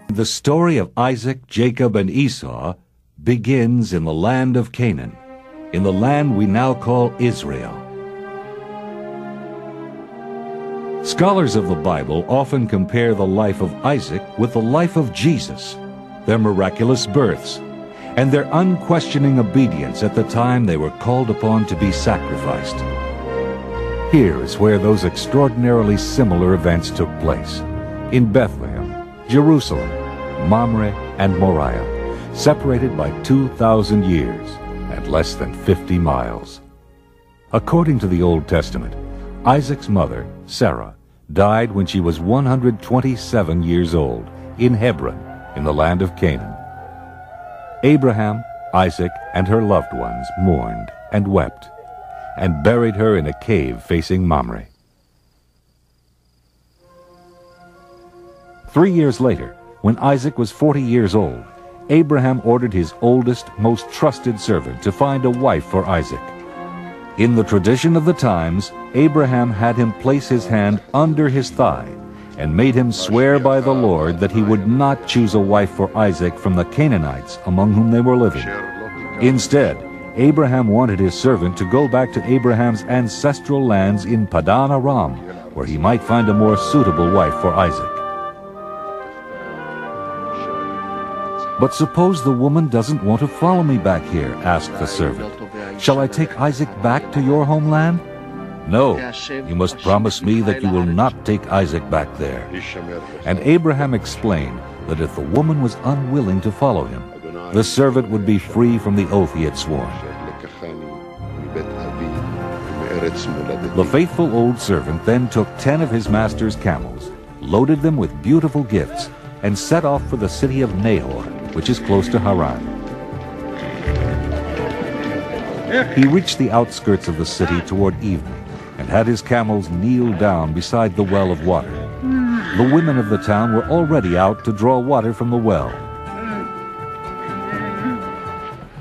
The story of Isaac, Jacob, and Esau begins in the land of Canaan, in the land we now call Israel. Scholars of the Bible often compare the life of Isaac with the life of Jesus, their miraculous births, and their unquestioning obedience at the time they were called upon to be sacrificed. Here is where those extraordinarily similar events took place, in Bethlehem, Jerusalem, Mamre, and Moriah, separated by 2,000 years and less than 50 miles. According to the Old Testament, Isaac's mother, Sarah, died when she was 127 years old in Hebron, in the land of Canaan. Abraham, Isaac, and her loved ones mourned and wept, and buried her in a cave facing Mamre. 3 years later, when Isaac was 40 years old, Abraham ordered his oldest, most trusted servant to find a wife for Isaac. In the tradition of the times, Abraham had him place his hand under his thigh and made him swear by the Lord that he would not choose a wife for Isaac from the Canaanites among whom they were living. Instead, Abraham wanted his servant to go back to Abraham's ancestral lands in Padan Aram, where he might find a more suitable wife for Isaac. "But suppose the woman doesn't want to follow me back here," asked the servant. "Shall I take Isaac back to your homeland?" "No, you must promise me that you will not take Isaac back there." And Abraham explained that if the woman was unwilling to follow him, the servant would be free from the oath he had sworn. The faithful old servant then took 10 of his master's camels, loaded them with beautiful gifts, and set off for the city of Nahor, which is close to Haran. He reached the outskirts of the city toward evening and had his camels kneel down beside the well of water. The women of the town were already out to draw water from the well.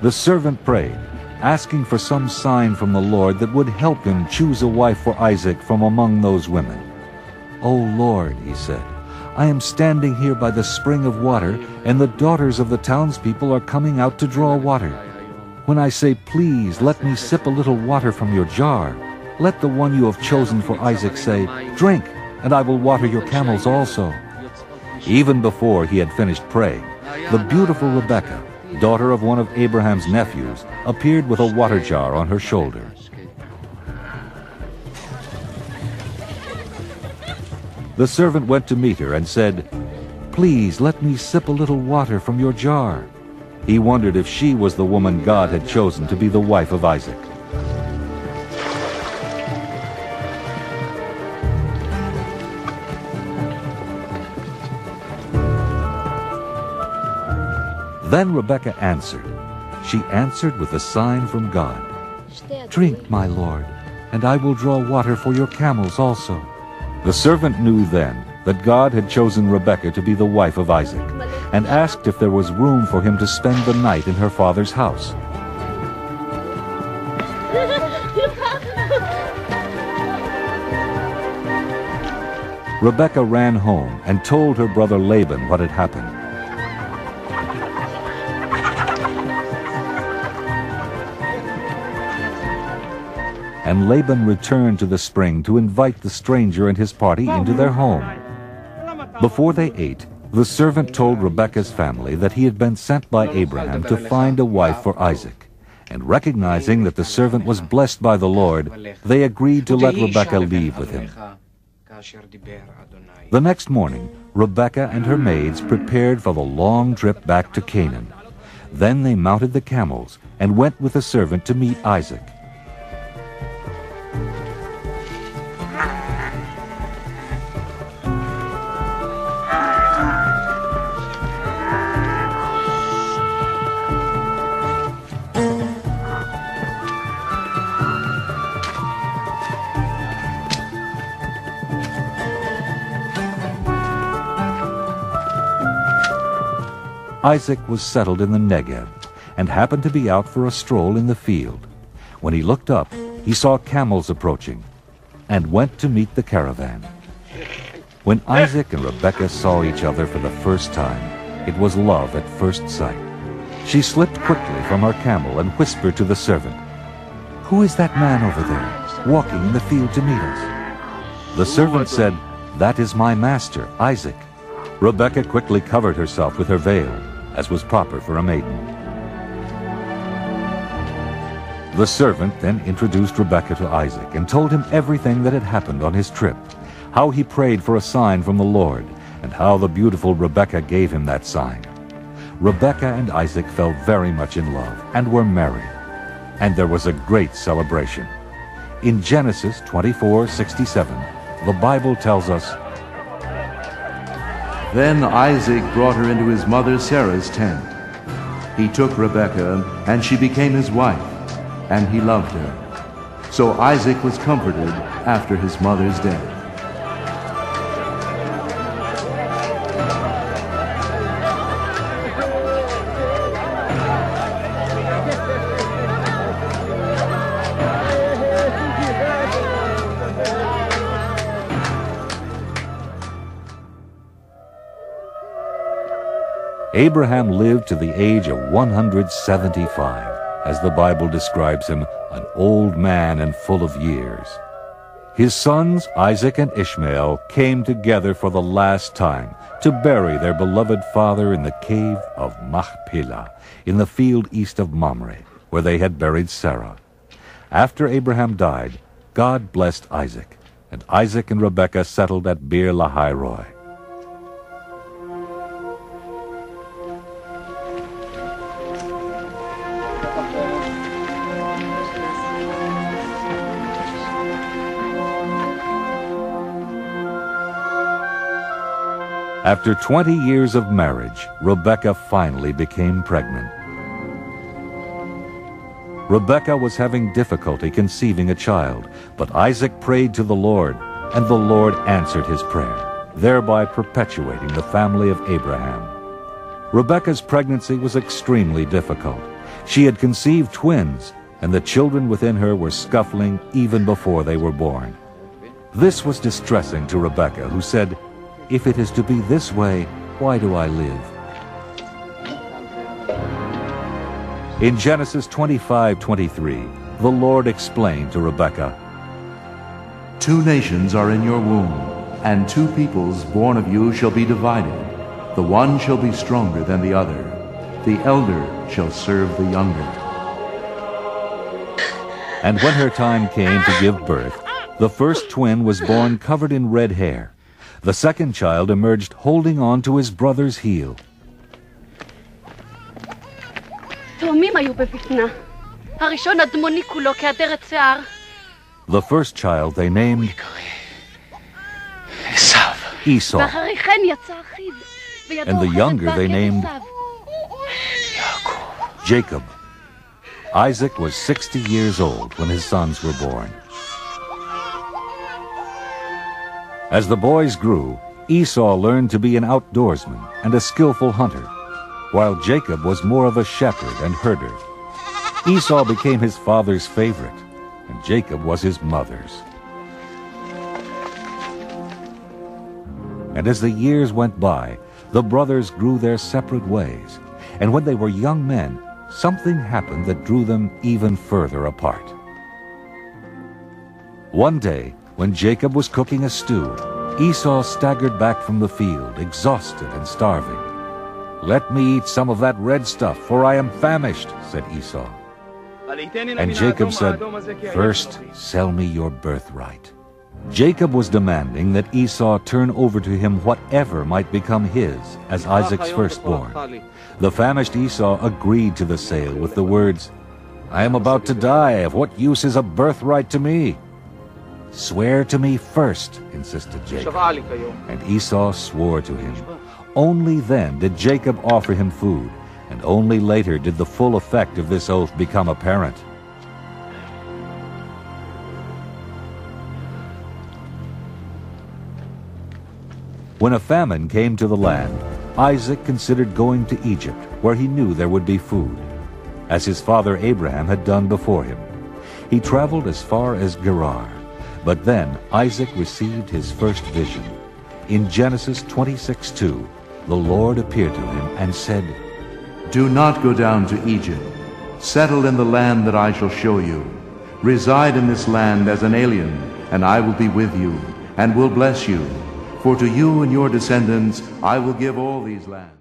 The servant prayed, asking for some sign from the Lord that would help him choose a wife for Isaac from among those women. "O Lord," he said, "I am standing here by the spring of water, and the daughters of the townspeople are coming out to draw water. When I say, 'Please, let me sip a little water from your jar,' let the one you have chosen for Isaac say, 'Drink, and I will water your camels also.'" Even before he had finished praying, the beautiful Rebekah, daughter of one of Abraham's nephews, appeared with a water jar on her shoulder. The servant went to meet her and said, "Please let me sip a little water from your jar." He wondered if she was the woman God had chosen to be the wife of Isaac. Then Rebekah answered. She answered with a sign from God. "Drink, my lord, and I will draw water for your camels also." The servant knew then that God had chosen Rebekah to be the wife of Isaac, and asked if there was room for him to spend the night in her father's house. Rebekah ran home and told her brother Laban what had happened. And Laban returned to the spring to invite the stranger and his party into their home. Before they ate, the servant told Rebekah's family that he had been sent by Abraham to find a wife for Isaac. And recognizing that the servant was blessed by the Lord, they agreed to let Rebekah leave with him. The next morning, Rebekah and her maids prepared for the long trip back to Canaan. Then they mounted the camels and went with the servant to meet Isaac. Isaac was settled in the Negev and happened to be out for a stroll in the field. When he looked up, he saw camels approaching. and went to meet the caravan. When Isaac and Rebekah saw each other for the first time, it was love at first sight. She slipped quickly from her camel and whispered to the servant, "Who is that man over there, walking in the field to meet us?" The servant said, "That is my master, Isaac." Rebekah quickly covered herself with her veil, as was proper for a maiden. The servant then introduced Rebekah to Isaac and told him everything that had happened on his trip, how he prayed for a sign from the Lord, and how the beautiful Rebekah gave him that sign. Rebekah and Isaac fell very much in love and were married, and there was a great celebration. In Genesis 24:67, the Bible tells us, Then Isaac brought her into his mother Sarah's tent. He took Rebekah, and she became his wife, and he loved her. So Isaac was comforted after his mother's death. Abraham lived to the age of 175, as the Bible describes him, an old man and full of years. His sons, Isaac and Ishmael, came together for the last time to bury their beloved father in the cave of Machpelah, in the field east of Mamre, where they had buried Sarah. After Abraham died, God blessed Isaac, and Isaac and Rebekah settled at Beer Lahai Roi. After 20 years of marriage, Rebekah finally became pregnant. Rebekah was having difficulty conceiving a child, but Isaac prayed to the Lord, and the Lord answered his prayer, thereby perpetuating the family of Abraham. Rebekah's pregnancy was extremely difficult. She had conceived twins, and the children within her were scuffling even before they were born. This was distressing to Rebekah, who said, "If it is to be this way, why do I live?" In Genesis 25:23, the Lord explained to Rebekah, "Two nations are in your womb, and two peoples born of you shall be divided. The one shall be stronger than the other. The elder shall serve the younger." And when her time came to give birth, the first twin was born covered in red hair. The second child emerged holding on to his brother's heel. The first child they named Esau, and the younger they named Jacob. Isaac was 60 years old when his sons were born. As the boys grew, Esau learned to be an outdoorsman and a skillful hunter, while Jacob was more of a shepherd and herder. Esau became his father's favorite, and Jacob was his mother's. And as the years went by, the brothers grew their separate ways, and when they were young men, something happened that drew them even further apart. One day, when Jacob was cooking a stew, Esau staggered back from the field, exhausted and starving. "Let me eat some of that red stuff, for I am famished," said Esau. And Jacob said, "First, sell me your birthright." Jacob was demanding that Esau turn over to him whatever might become his as Isaac's firstborn. The famished Esau agreed to the sale with the words, "I am about to die. Of what use is a birthright to me?" "Swear to me first," insisted Jacob. And Esau swore to him. Only then did Jacob offer him food, and only later did the full effect of this oath become apparent. When a famine came to the land, Isaac considered going to Egypt, where he knew there would be food, as his father Abraham had done before him. He traveled as far as Gerar. But then Isaac received his first vision. In Genesis 26:2, the Lord appeared to him and said, "Do not go down to Egypt. Settle in the land that I shall show you. Reside in this land as an alien, and I will be with you, and will bless you. For to you and your descendants I will give all these lands."